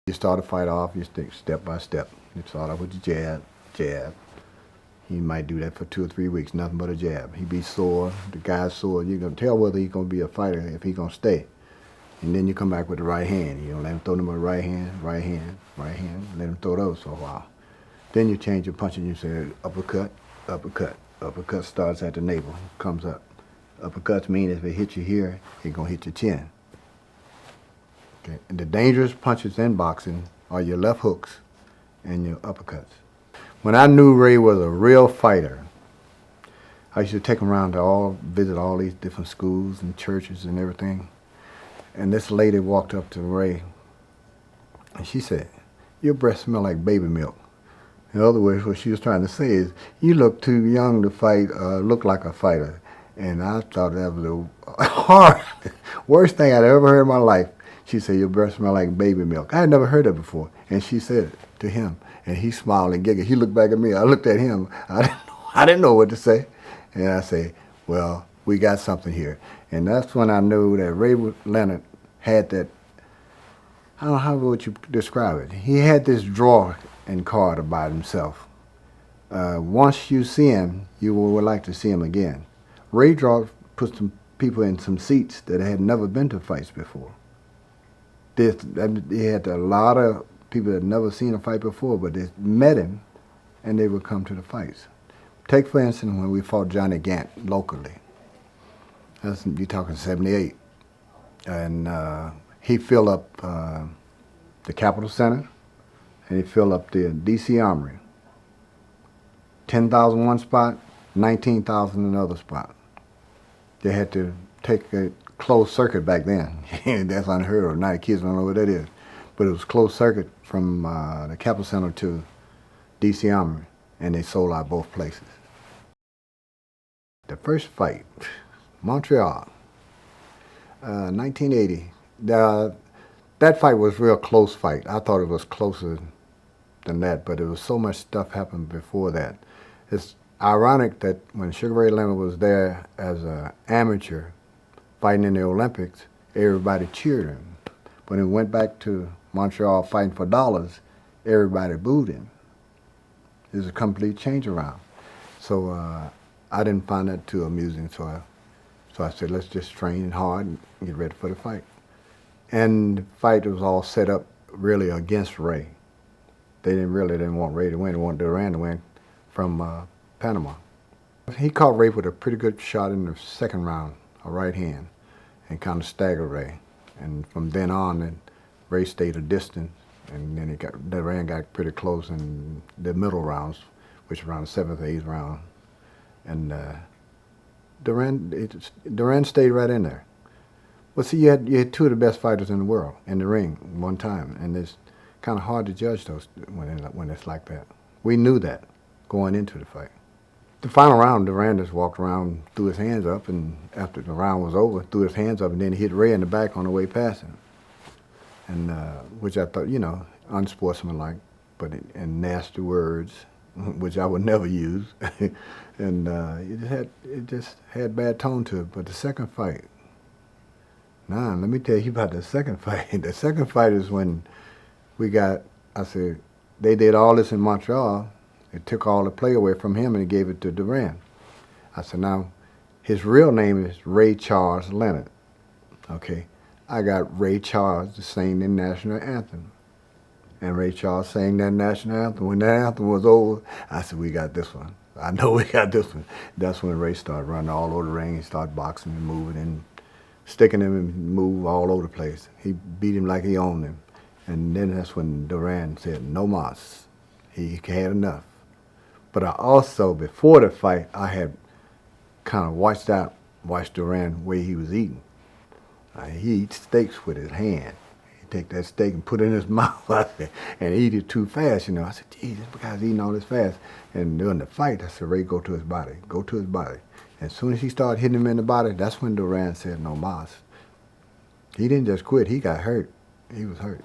You start a fight off, you take step by step. You start off with the jab, jab. He might do that for 2 or 3 weeks, nothing but a jab. He be sore, the guy's sore. You're going to tell whether he's going to be a fighter, if he's going to stay. And then you come back with the right hand. You know, let him throw them with the right hand, right hand, right hand. Let him throw those for a while. Then you change your punch and you say uppercut, uppercut. Uppercut starts at the navel, comes up. Uppercuts mean if it hits you here, it's going to hit your chin. Okay. And the dangerous punches in boxing are your left hooks and your uppercuts. When I knew Ray was a real fighter, I used to take him around to visit all these different schools and churches and everything. And this lady walked up to Ray and she said, "Your breath smell like baby milk." In other words, what she was trying to say is, you look too young to fight, look like a fighter. And I thought that was the hard, worst thing I'd ever heard in my life. She said, "Your breath smell like baby milk." I had never heard that before. And she said it to him. And he smiled and giggled. He looked back at me. I looked at him. I didn't know what to say. And I said, well, we got something here. And that's when I knew that Ray Leonard had that, I don't know how would you describe it. He had this draw and card about himself. Once you see him, you would like to see him again. Ray put some people in some seats that had never been to fights before. He had a lot of people that had never seen a fight before, but they met him and they would come to the fights. Take, for instance, when we fought Johnny Gant locally. You're talking 78. And he filled up the Capitol Center and he filled up the D.C. Armory. 10,000 one spot, 19,000 another spot. They had to take a closed circuit back then. That's unheard of. Now the kids don't know what that is. But it was closed circuit from the Capitol Center to D.C. Armory, and they sold out both places. The first fight, Montreal, 1980. That fight was a real close fight. I thought it was closer than that, but there was so much stuff happened before that. It's ironic that when Sugar Ray Leonard was there as an amateur fighting in the Olympics, everybody cheered him. When he went back to Montreal fighting for dollars, everybody booed him. It was a complete change around. So I didn't find that too amusing, so I said, let's just train hard and get ready for the fight. And the fight was all set up really against Ray. They didn't want Ray to win. They wanted Duran to win from Panama. He caught Ray with a pretty good shot in the second round, a right hand, and kind of staggered Ray. And from then on, Ray stayed a distance, and then Duran got pretty close in the middle rounds, which around the 7th or 8th round. And Duran stayed right in there. Well, see, you had two of the best fighters in the world in the ring one time, and it's kind of hard to judge those when it's like that. We knew that going into the fight. The final round, Duran just walked around, threw his hands up, and after the round was over, threw his hands up, and then he hit Ray in the back on the way past him. And which I thought, unsportsmanlike, but in nasty words, which I would never use. And it just had bad tone to it. But the second fight, let me tell you about the second fight. The second fight is when they did all this in Montreal. They took all the play away from him and gave it to Duran. I said, now, his real name is Ray Charles Leonard. Okay, I got Ray Charles to sing the national anthem. And Ray Charles sang that national anthem. When that anthem was over, I said, we got this one. I know we got this one. That's when Ray started running all over the ring. He started boxing and moving and sticking him and move all over the place. He beat him like he owned him. And then that's when Duran said, no mas. He had enough. But I also, before the fight, I had kind of watched Duran the way he was eating. He eats steaks with his hand. He'd take that steak and put it in his mouth and eat it too fast, I said, geez, this guy's eating all this fast. And during the fight, I said, Ray, go to his body. Go to his body. As soon as he started hitting him in the body, that's when Duran said no mas. He didn't just quit. He got hurt. He was hurt.